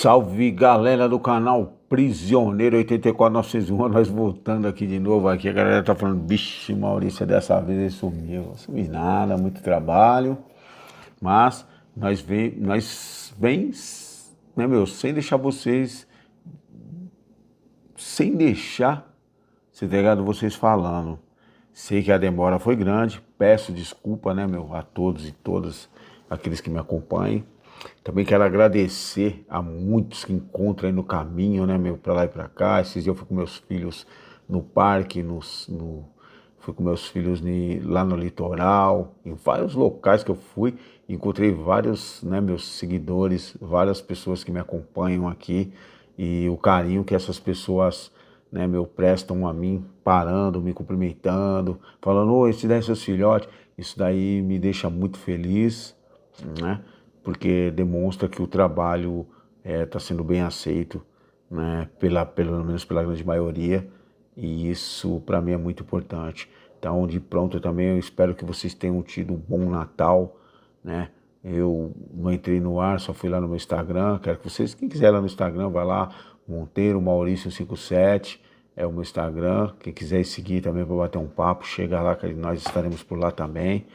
Salve galera do canal Prisioneiro 84901, nós voltando aqui de novo. Aqui a galera tá falando, bicho, Maurício, dessa vez ele sumiu. Não sumi nada, muito trabalho, mas nós vem, né, meu, sem deixar, você tá ligado, vocês falando. Sei que a demora foi grande, peço desculpa, né, meu, a todos e todas aqueles que me acompanham. Também quero agradecer a muitos que encontram aí no caminho, né, meu, pra lá e pra cá. Esses dias eu fui com meus filhos no parque, fui com meus filhos lá no litoral, em vários locais que eu fui. Encontrei vários, né, meus seguidores, várias pessoas que me acompanham aqui e o carinho que essas pessoas, né, meu, prestam a mim, parando, me cumprimentando, falando, oi, esse daí é seus filhotes. Isso daí me deixa muito feliz, né? Porque demonstra que o trabalho está sendo bem aceito, né, pelo menos pela grande maioria, e isso para mim é muito importante. Então, de pronto, também eu espero que vocês tenham tido um bom Natal, né? Eu não entrei no ar, só fui lá no meu Instagram. Quero que vocês, quem quiser lá no Instagram, vai lá, Monteiro Maurício 57, é o meu Instagram. Quem quiser seguir também para bater um papo, chega lá que nós estaremos por lá também.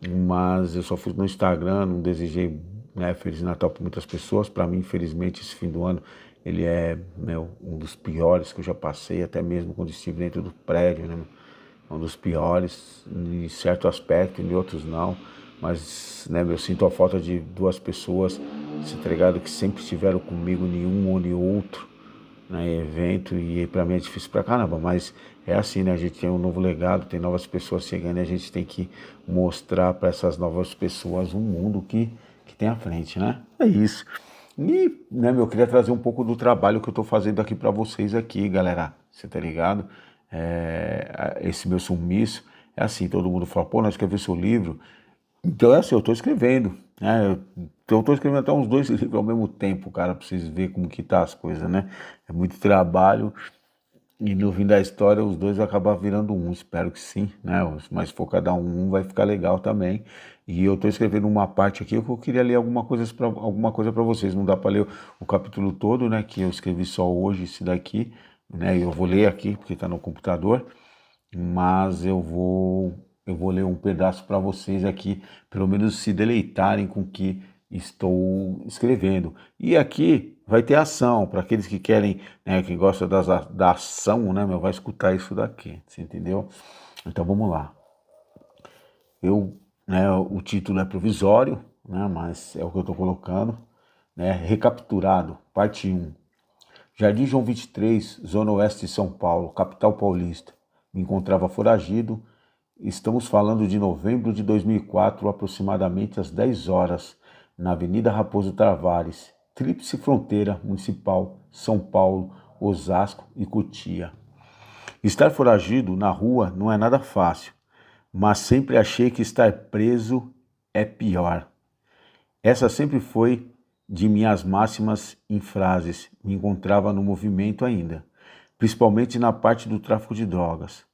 Mas eu só fui no Instagram, não desejei, né, Feliz Natal para muitas pessoas. Para mim, infelizmente, esse fim do ano, ele é, meu, um dos piores que eu já passei, até mesmo quando estive dentro do prédio, né, um dos piores, em certo aspecto, em outros não. Mas, né, eu sinto a falta de duas pessoas, se tá ligado, que sempre estiveram comigo, nenhum ou nem outro, né, evento, e para mim é difícil pra caramba, mas é assim, né, a gente tem um novo legado, tem novas pessoas chegando e a gente tem que mostrar para essas novas pessoas um mundo que tem à frente, né? É isso. E, né, meu, eu queria trazer um pouco do trabalho que eu tô fazendo aqui para vocês aqui, galera, você tá ligado? Esse meu sumiço, é assim, todo mundo fala, pô, nós escrevemos seu livro, então é assim, eu estou escrevendo, né? Eu estou escrevendo até uns 2 livros ao mesmo tempo, cara, para vocês verem como que tá as coisas, né? É muito trabalho e no fim da história os dois vão acabar virando um, espero que sim, né? Mas se for cada um vai ficar legal também. E eu estou escrevendo uma parte aqui que eu queria ler alguma coisa para vocês. Não dá para ler o capítulo todo, né? Que eu escrevi só hoje, esse daqui, né? Eu vou ler aqui porque está no computador, mas eu vou ler um pedaço para vocês aqui, pelo menos se deleitarem com o que estou escrevendo. E aqui vai ter ação, para aqueles que querem, né, que gostam da ação, né, meu, vai escutar isso daqui, você entendeu? Então vamos lá. Né, o título é provisório, né, mas é o que eu estou colocando, né, recapturado, parte 1. Jardim João 23, Zona Oeste de São Paulo, capital paulista. Me encontrava foragido. Estamos falando de novembro de 2004, aproximadamente às 10 horas, na Avenida Raposo Tavares, tríplice fronteira municipal, São Paulo, Osasco e Cotia. Estar foragido na rua não é nada fácil, mas sempre achei que estar preso é pior. Essa sempre foi de minhas máximas em frases. Me encontrava no movimento ainda, principalmente na parte do tráfico de drogas.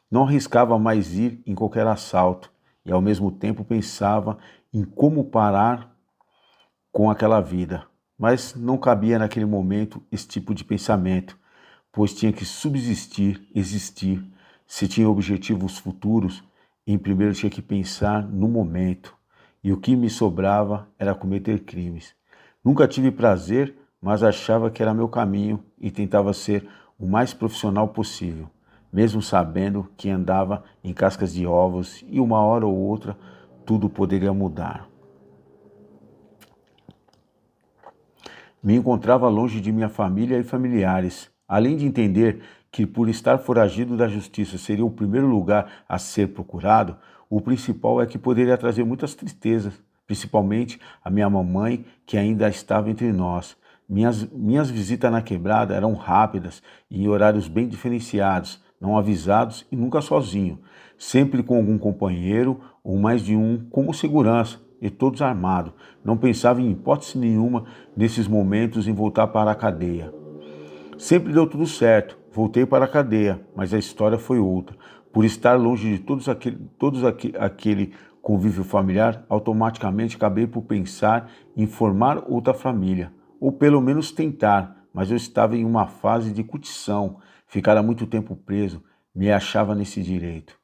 Não arriscava mais ir em qualquer assalto e ao mesmo tempo pensava em como parar com aquela vida. Mas não cabia naquele momento esse tipo de pensamento, pois tinha que subsistir, existir. Se tinha objetivos futuros, em primeiro tinha que pensar no momento. E o que me sobrava era cometer crimes. Nunca tive prazer, mas achava que era meu caminho e tentava ser o mais profissional possível, mesmo sabendo que andava em cascas de ovos e uma hora ou outra tudo poderia mudar. Me encontrava longe de minha família e familiares, além de entender que por estar foragido da justiça seria o primeiro lugar a ser procurado, o principal é que poderia trazer muitas tristezas, principalmente a minha mamãe, que ainda estava entre nós. Minhas visitas na quebrada eram rápidas e em horários bem diferenciados, não avisados e nunca sozinho, sempre com algum companheiro ou mais de um como segurança, e todos armados. Não pensava em hipótese nenhuma nesses momentos em voltar para a cadeia. Sempre deu tudo certo, voltei para a cadeia, mas a história foi outra. Por estar longe de aquele convívio familiar, automaticamente acabei por pensar em formar outra família, ou pelo menos tentar, mas eu estava em uma fase de curtição, ficara muito tempo preso, me achava nesse direito.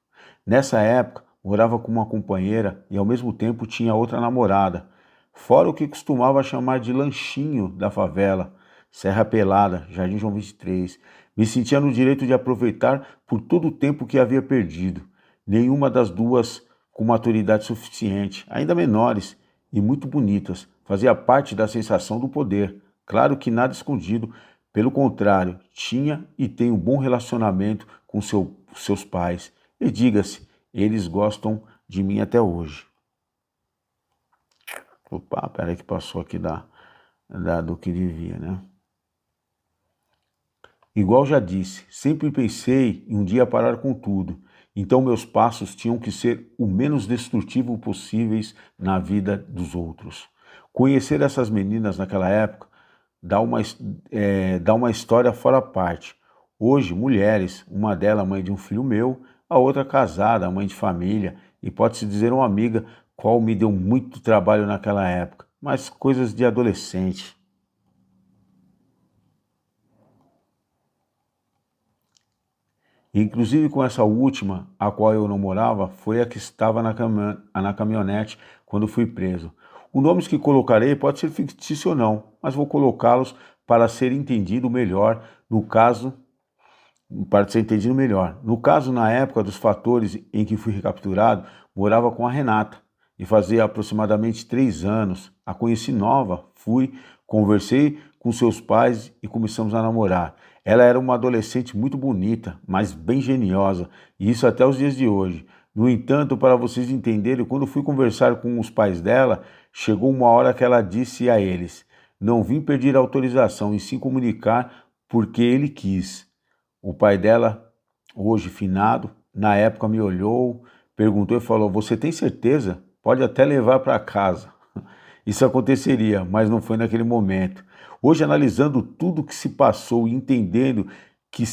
Nessa época, morava com uma companheira e ao mesmo tempo tinha outra namorada, fora o que costumava chamar de lanchinho da favela, Serra Pelada, Jardim João 23. Me sentia no direito de aproveitar por todo o tempo que havia perdido. Nenhuma das duas com maturidade suficiente, ainda menores e muito bonitas, fazia parte da sensação do poder. Claro que nada escondido, pelo contrário, tinha e tem um bom relacionamento com seus pais. E diga-se, eles gostam de mim até hoje. Opa, peraí que passou aqui do que devia, né? Igual já disse, sempre pensei em um dia parar com tudo, então meus passos tinham que ser o menos destrutivo possíveis na vida dos outros. Conhecer essas meninas naquela época dá uma história fora parte. Hoje, mulheres, uma delas mãe de um filho meu, a outra casada, mãe de família, e pode-se dizer uma amiga, qual me deu muito trabalho naquela época, mas coisas de adolescente. Inclusive com essa última, a qual eu não morava, foi a que estava na caminhonete quando fui preso. Os nomes que colocarei pode ser fictício ou não, mas vou colocá-los para ser entendido melhor no caso, para ser entendido melhor. No caso, na época dos fatores em que fui recapturado, morava com a Renata e fazia aproximadamente 3 anos. A conheci nova, conversei com seus pais e começamos a namorar. Ela era uma adolescente muito bonita, mas bem geniosa, e isso até os dias de hoje. No entanto, para vocês entenderem, quando fui conversar com os pais dela, chegou uma hora que ela disse a eles: não vim pedir autorização e sim comunicar porque ele quis. O pai dela, hoje finado, na época me olhou, perguntou e falou: você tem certeza? Pode até levar para casa. Isso aconteceria, mas não foi naquele momento. Hoje, analisando tudo que se passou e entendendo que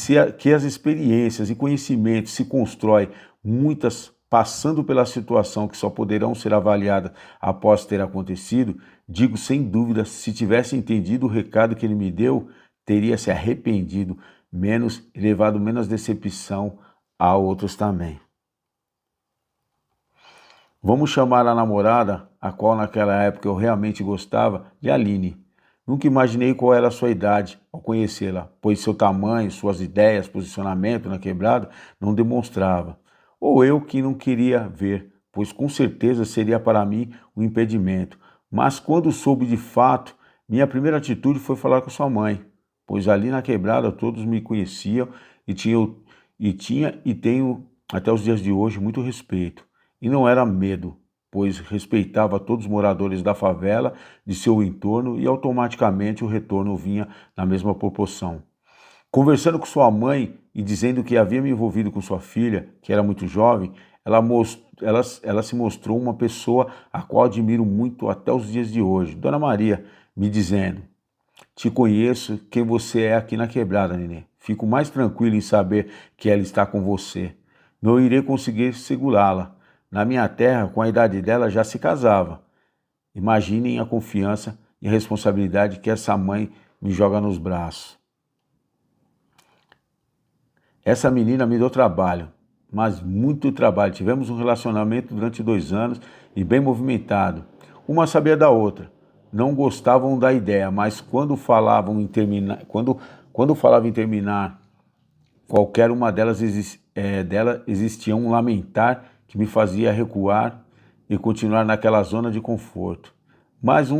as experiências e conhecimentos se constroem, muitas passando pela situação que só poderão ser avaliadas após ter acontecido, digo sem dúvida, se tivesse entendido o recado que ele me deu, teria se arrependido menos e levado menos decepção a outros também. Vamos chamar a namorada, a qual naquela época eu realmente gostava, de Aline. Nunca imaginei qual era a sua idade ao conhecê-la, pois seu tamanho, suas ideias, posicionamento na quebrada não demonstrava. Ou eu que não queria ver, pois com certeza seria para mim um impedimento. Mas quando soube de fato, minha primeira atitude foi falar com sua mãe, pois ali na quebrada todos me conheciam e tinha e tenho até os dias de hoje muito respeito. E não era medo, pois respeitava todos os moradores da favela, de seu entorno, e automaticamente o retorno vinha na mesma proporção. Conversando com sua mãe e dizendo que havia me envolvido com sua filha, que era muito jovem, ela se mostrou uma pessoa a qual admiro muito até os dias de hoje. Dona Maria, me dizendo: te conheço quem você é aqui na quebrada, nenê. Fico mais tranquilo em saber que ela está com você. Não irei conseguir segurá-la. Na minha terra, com a idade dela, já se casava. Imaginem a confiança e a responsabilidade que essa mãe me joga nos braços. Essa menina me deu trabalho, mas muito trabalho. Tivemos um relacionamento durante 2 anos e bem movimentado. Uma sabia da outra. Não gostavam da ideia, mas quando falavam em terminar, qualquer uma delas existia um lamentar que me fazia recuar e continuar naquela zona de conforto. Mas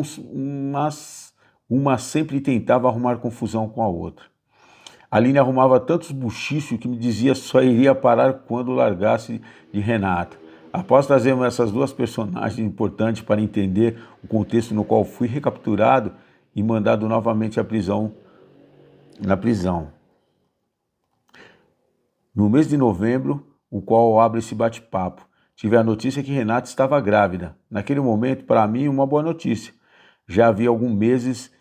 uma sempre tentava arrumar confusão com a outra. A Aline arrumava tantos buchichos que me dizia só iria parar quando largasse de Renata. Após trazermos essas duas personagens importantes para entender o contexto no qual fui recapturado e mandado novamente na prisão. No mês de novembro, o qual abre esse bate-papo, tive a notícia que Renata estava grávida. Naquele momento, para mim, uma boa notícia. Já havia alguns meses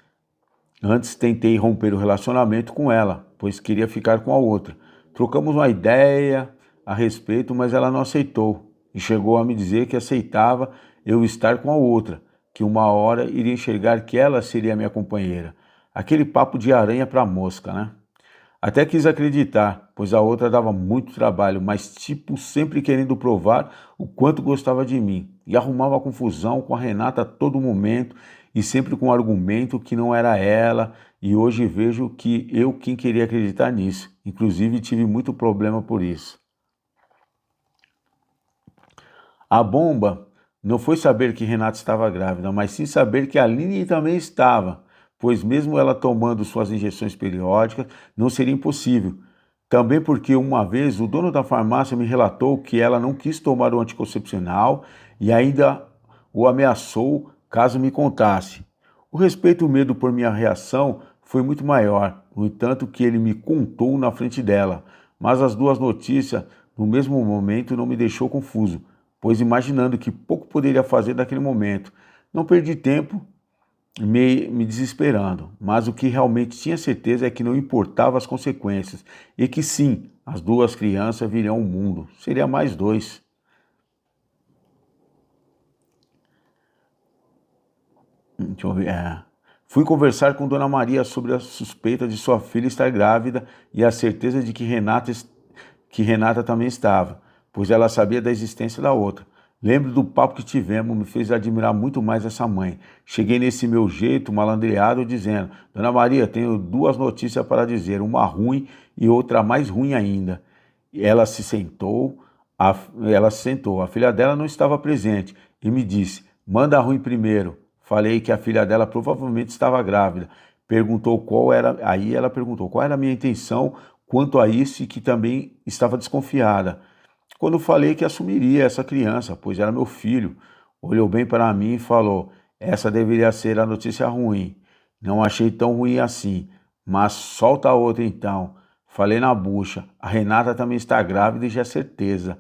antes tentei romper o relacionamento com ela, pois queria ficar com a outra. Trocamos uma ideia a respeito, mas ela não aceitou e chegou a me dizer que aceitava eu estar com a outra, que uma hora iria enxergar que ela seria minha companheira. Aquele papo de aranha para mosca, né? Até quis acreditar, pois a outra dava muito trabalho, mas tipo sempre querendo provar o quanto gostava de mim. E arrumava confusão com a Renata a todo momento e sempre com o argumento que não era ela. E hoje vejo que eu quem queria acreditar nisso. Inclusive tive muito problema por isso. A bomba não foi saber que Renata estava grávida, mas sim saber que a Aline também estava, pois mesmo ela tomando suas injeções periódicas, não seria impossível. Também porque uma vez o dono da farmácia me relatou que ela não quis tomar o anticoncepcional e ainda o ameaçou caso me contasse. O respeito e o medo por minha reação foi muito maior, no entanto que ele me contou na frente dela, mas as duas notícias no mesmo momento não me deixou confuso, pois imaginando que pouco poderia fazer naquele momento. Não perdi tempo me desesperando, mas o que realmente tinha certeza é que não importava as consequências e que sim, as duas crianças viriam ao mundo. Seria mais dois. Deixa eu ver. Fui conversar com Dona Maria sobre a suspeita de sua filha estar grávida e a certeza de que Renata também estava, pois ela sabia da existência da outra. Lembro do papo que tivemos, me fez admirar muito mais essa mãe. Cheguei nesse meu jeito malandreado dizendo: Dona Maria, tenho duas notícias para dizer, uma ruim e outra mais ruim ainda. E ela se sentou, a filha dela não estava presente e me disse: manda a ruim primeiro. Falei que a filha dela provavelmente estava grávida. Aí ela perguntou qual era a minha intenção quanto a isso e que também estava desconfiada. Quando falei que assumiria essa criança, pois era meu filho, olhou bem para mim e falou: essa deveria ser a notícia ruim. Não achei tão ruim assim, mas solta a outra então. Falei na bucha, a Renata também está grávida e já é certeza.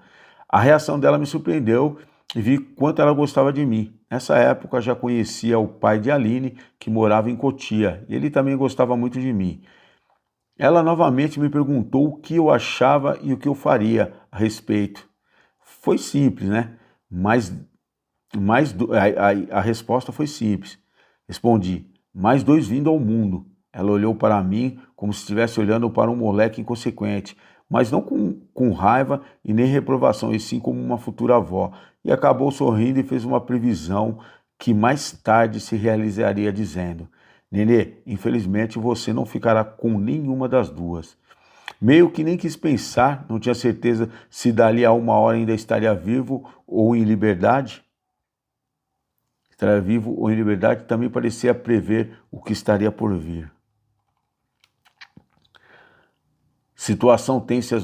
A reação dela me surpreendeu e vi quanto ela gostava de mim. Nessa época já conhecia o pai de Aline, que morava em Cotia, e ele também gostava muito de mim. Ela novamente me perguntou o que eu achava e o que eu faria a respeito. Foi simples, né? A resposta foi simples. Respondi: mais dois vindo ao mundo. Ela olhou para mim como se estivesse olhando para um moleque inconsequente, mas não com raiva e nem reprovação, e sim como uma futura avó. E acabou sorrindo e fez uma previsão que mais tarde se realizaria dizendo: Nenê, infelizmente você não ficará com nenhuma das duas. Meio que nem quis pensar, não tinha certeza se dali a uma hora ainda estaria vivo ou em liberdade. Estaria vivo ou em liberdade, também parecia prever o que estaria por vir. Situação tensa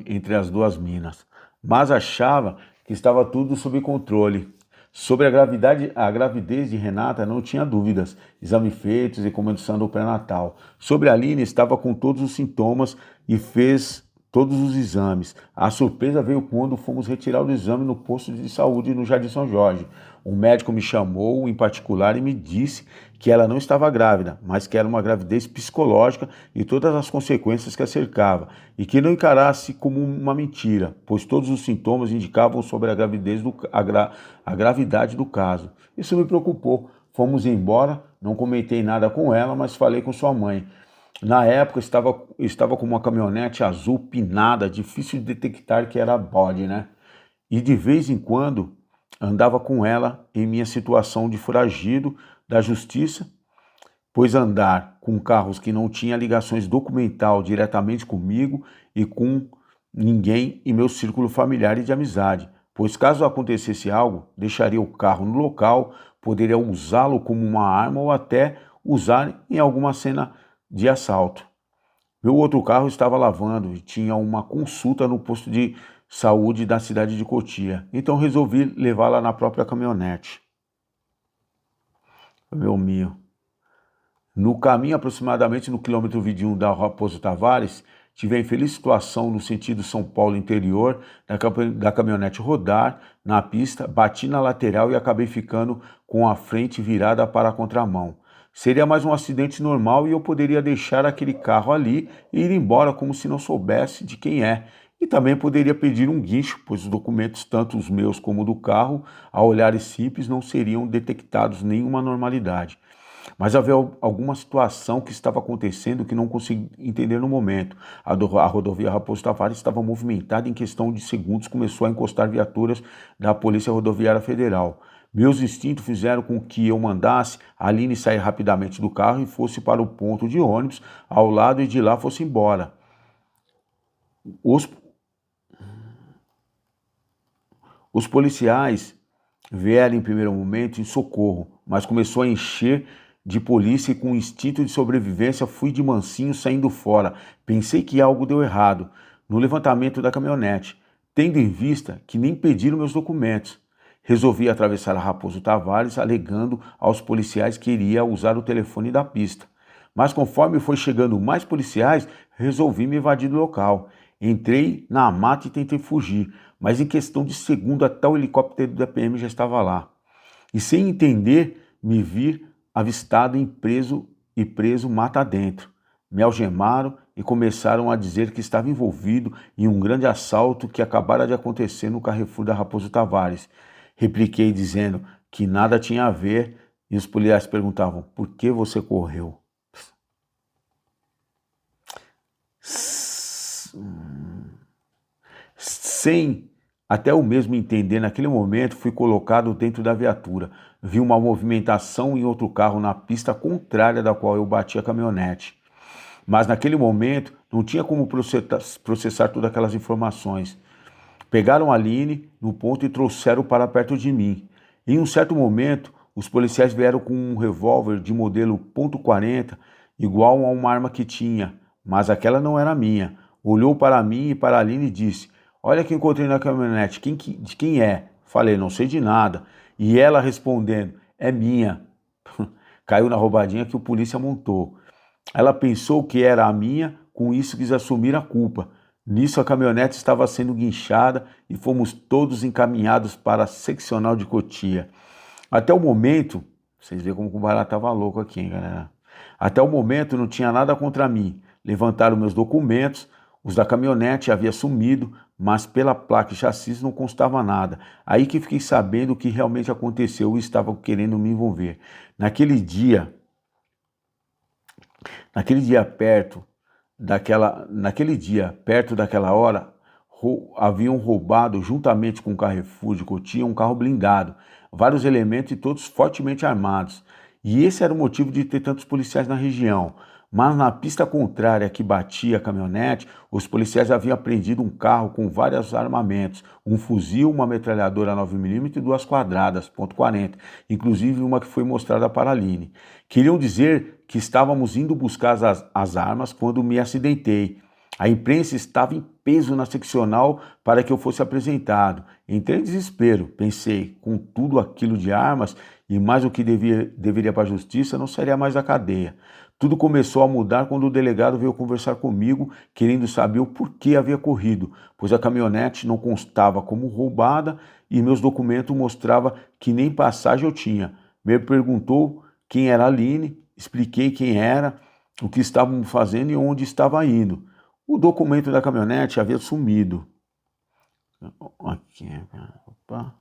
entre as duas minas, mas achava que estava tudo sob controle. Sobre a gravidez de Renata não tinha dúvidas, exame feitos e começando o pré-natal. Sobre a Aline estava com todos os sintomas e fez todos os exames. A surpresa veio quando fomos retirar o exame no posto de saúde no Jardim São Jorge. Um médico me chamou em particular e me disse que ela não estava grávida, mas que era uma gravidez psicológica e todas as consequências que a cercava, e que não encarasse como uma mentira, pois todos os sintomas indicavam sobre a a gravidade do caso. Isso me preocupou. Fomos embora, não comentei nada com ela, mas falei com sua mãe. Na época estava com uma caminhonete azul pinada, difícil de detectar que era bode, né? E de vez em quando andava com ela em minha situação de foragido da justiça, pois andar com carros que não tinham ligações documental diretamente comigo e com ninguém em meu círculo familiar e de amizade, pois caso acontecesse algo, deixaria o carro no local, poderia usá-lo como uma arma ou até usar em alguma cena de assalto. Meu outro carro estava lavando e tinha uma consulta no posto de saúde da cidade de Cotia, então resolvi levá-la na própria caminhonete. Meu mio. No caminho, aproximadamente no quilômetro 21 da Raposo Tavares, tive a infeliz situação no sentido São Paulo interior, da caminhonete rodar na pista, bati na lateral e acabei ficando com a frente virada para a contramão. Seria mais um acidente normal e eu poderia deixar aquele carro ali e ir embora como se não soubesse de quem é. E também poderia pedir um guincho, pois os documentos, tanto os meus como do carro, a olhares simples, não seriam detectados nenhuma anormalidade. Mas havia alguma situação que estava acontecendo que não consegui entender no momento. A rodovia Raposo Tavares estava movimentada, em questão de segundos começou a encostar viaturas da Polícia Rodoviária Federal. Meus instintos fizeram com que eu mandasse a Aline sair rapidamente do carro e fosse para o ponto de ônibus ao lado e de lá fosse embora. Os policiais vieram em primeiro momento em socorro, mas começou a encher de polícia e com instinto de sobrevivência fui de mansinho saindo fora. Pensei que algo deu errado no levantamento da caminhonete, tendo em vista que nem pediram meus documentos. Resolvi atravessar a Raposo Tavares, alegando aos policiais que iria usar o telefone da pista. Mas conforme foi chegando mais policiais, resolvi me evadir do local. Entrei na mata e tentei fugir, mas em questão de segundo até o helicóptero da PM já estava lá. E sem entender, me vi avistado e preso mata dentro. Me algemaram e começaram a dizer que estava envolvido em um grande assalto que acabara de acontecer no Carrefour da Raposo Tavares. Repliquei dizendo que nada tinha a ver e os policiais perguntavam: por que você correu? Sem até eu mesmo entender, naquele momento fui colocado dentro da viatura. Vi uma movimentação em outro carro na pista contrária da qual eu bati a caminhonete. Mas naquele momento não tinha como processar todas aquelas informações. Pegaram a Aline no ponto e trouxeram para perto de mim. Em um certo momento, os policiais vieram com um revólver de modelo .40, igual a uma arma que tinha, mas aquela não era minha. Olhou para mim e para a Aline e disse: olha que encontrei na caminhonete, de quem é? Falei: não sei de nada. E ela respondendo: é minha. Caiu na roubadinha que o polícia montou. Ela pensou que era a minha, com isso quis assumir a culpa. Nisso a caminhonete estava sendo guinchada e fomos todos encaminhados para a seccional de Cotia. Até o momento, vocês veem como o barato estava louco aqui, hein, galera? Até o momento não tinha nada contra mim. Levantaram meus documentos, os da caminhonete havia sumido, mas pela placa e chassi não constava nada. Aí que fiquei sabendo o que realmente aconteceu e estavam querendo me envolver. Naquele dia perto daquela hora, haviam roubado, juntamente com o Carrefour de Cotia, um carro blindado, vários elementos e todos fortemente armados. E esse era o motivo de ter tantos policiais na região. Mas na pista contrária que batia a caminhonete, os policiais haviam apreendido um carro com vários armamentos, um fuzil, uma metralhadora 9mm e duas quadradas, .40, inclusive uma que foi mostrada para a Aline. Queriam dizer que estávamos indo buscar as armas quando me acidentei. A imprensa estava em peso na seccional para que eu fosse apresentado. Entrei em desespero, pensei, com tudo aquilo de armas e mais o que deveria para a justiça, não sairia mais da cadeia. Tudo começou a mudar quando o delegado veio conversar comigo, querendo saber o porquê havia corrido, pois a caminhonete não constava como roubada e meus documentos mostravam que nem passagem eu tinha. Me perguntou quem era a Aline, expliquei quem era, o que estávamos fazendo e onde estava indo. O documento da caminhonete havia sumido. Opa.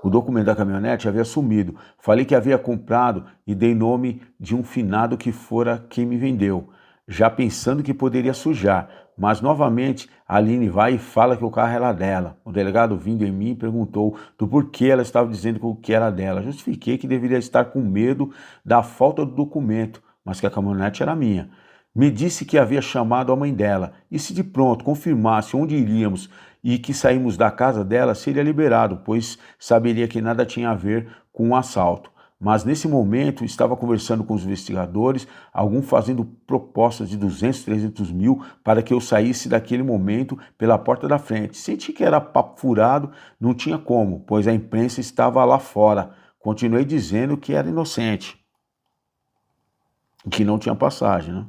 O documento da caminhonete havia sumido. Falei que havia comprado e dei nome de um finado que fora quem me vendeu, já pensando que poderia sujar. Mas novamente a Aline vai e fala que o carro era dela. O delegado, vindo em mim, perguntou do porquê ela estava dizendo que era dela. Justifiquei que deveria estar com medo da falta do documento, mas que a caminhonete era minha. Me disse que havia chamado a mãe dela e se de pronto confirmasse onde iríamos e que saímos da casa dela, seria liberado, pois saberia que nada tinha a ver com o assalto. Mas nesse momento estava conversando com os investigadores, alguns fazendo propostas de 200, 300 mil para que eu saísse daquele momento pela porta da frente. Senti que era papo furado, não tinha como, pois a imprensa estava lá fora. Continuei dizendo que era inocente, que não tinha passagem, né?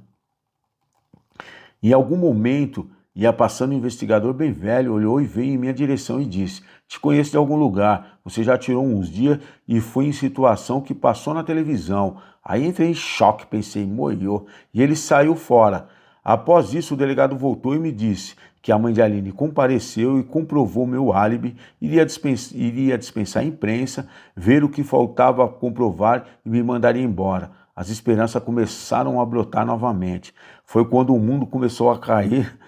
Em algum momento, ia passando um investigador bem velho, olhou e veio em minha direção e disse: te conheço de algum lugar, você já tirou uns dias e foi em situação que passou na televisão. Aí entrei em choque, pensei, moiou, e ele saiu fora. Após isso, o delegado voltou e me disse que a mãe de Aline compareceu e comprovou meu álibi, iria dispensar a imprensa, ver o que faltava comprovar e me mandaria embora. As esperanças começaram a brotar novamente. Foi quando o mundo começou a cair.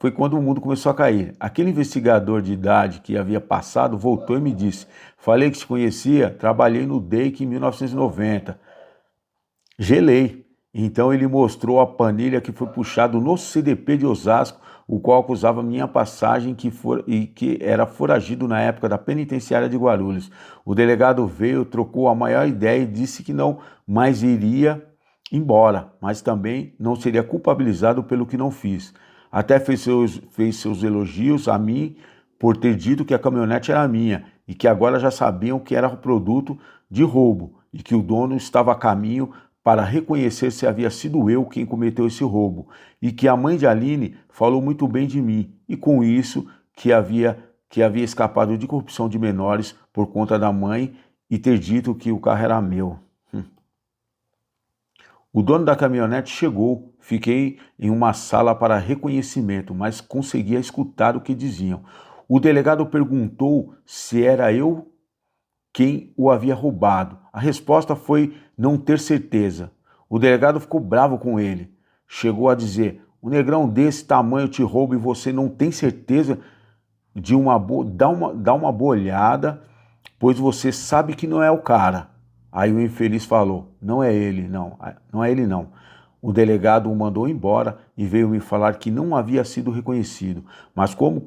Foi quando o mundo começou a cair. Aquele investigador de idade que havia passado voltou e me disse: falei que te conhecia, trabalhei no DEIC em 1990. Gelei. Então ele mostrou a planilha que foi puxado no CDP de Osasco, o qual acusava minha passagem e que era foragido na época da penitenciária de Guarulhos. O delegado veio, trocou a maior ideia e disse que não mais iria embora, mas também não seria culpabilizado pelo que não fiz. Até fez seus elogios a mim por ter dito que a caminhonete era minha e que agora já sabiam que era produto de roubo e que o dono estava a caminho para reconhecer se havia sido eu quem cometeu esse roubo, e que a mãe de Aline falou muito bem de mim, e com isso que havia escapado de corrupção de menores por conta da mãe e ter dito que o carro era meu. O dono da caminhonete chegou, fiquei em uma sala para reconhecimento, mas conseguia escutar o que diziam. O delegado perguntou se era eu quem o havia roubado. A resposta foi não ter certeza. O delegado ficou bravo com ele. Chegou a dizer: um negrão desse tamanho te rouba e você não tem certeza de dá uma boa olhada, pois você sabe que não é o cara. Aí o infeliz falou: não é ele, não é ele não. O delegado o mandou embora e veio me falar que não havia sido reconhecido, mas como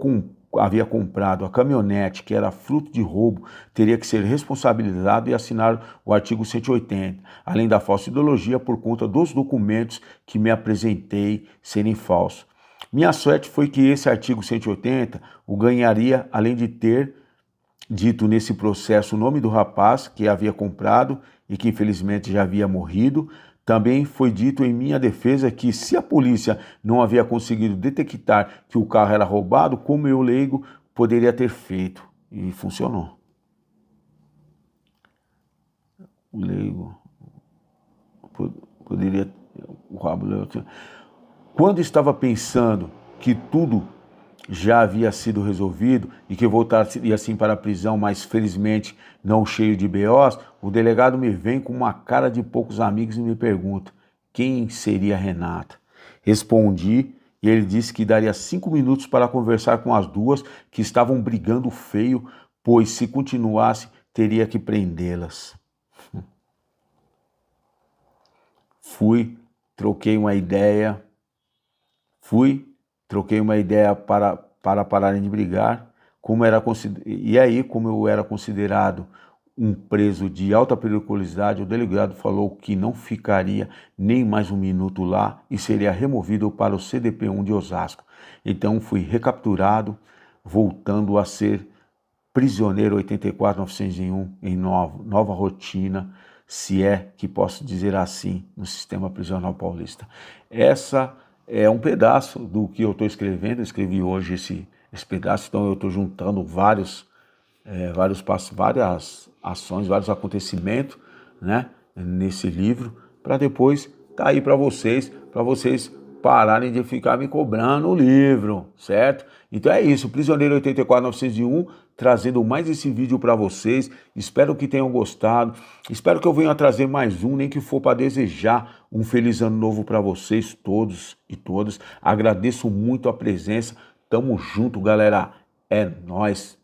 havia comprado a caminhonete, que era fruto de roubo, teria que ser responsabilizado e assinar o artigo 180, além da falsa ideologia por conta dos documentos que me apresentei serem falsos. Minha sorte foi que esse artigo 180 o ganharia, além de ter dito nesse processo o nome do rapaz que havia comprado e que infelizmente já havia morrido. Também foi dito em minha defesa que se a polícia não havia conseguido detectar que o carro era roubado, como eu leigo poderia ter feito. E funcionou. O leigo poderia... Quando estava pensando que tudo já havia sido resolvido e que eu voltaria assim para a prisão, mas felizmente não cheio de BOs, o delegado me vem com uma cara de poucos amigos e me pergunta: quem seria Renata? Respondi e ele disse que daria 5 minutos para conversar com as duas que estavam brigando feio, pois se continuasse teria que prendê-las. Troquei uma ideia para pararem de brigar, como eu era considerado um preso de alta periculosidade, o delegado falou que não ficaria nem mais um minuto lá e seria removido para o CDP1 de Osasco. Então fui recapturado, voltando a ser prisioneiro 84.901 em nova rotina, se é que posso dizer assim, no sistema prisional paulista. Essa é um pedaço do que eu estou escrevendo. Eu escrevi hoje esse pedaço, então eu estou juntando vários passos, várias ações, vários acontecimentos, né, nesse livro, para depois tá aí para vocês pararem de ficar me cobrando o livro, certo? Então é isso, Prisioneiro 84.901, trazendo mais esse vídeo para vocês. Espero que tenham gostado. Espero que eu venha trazer mais um, nem que for para desejar um feliz ano novo para vocês todos e todas. Agradeço muito a presença. Tamo junto, galera. É nóis.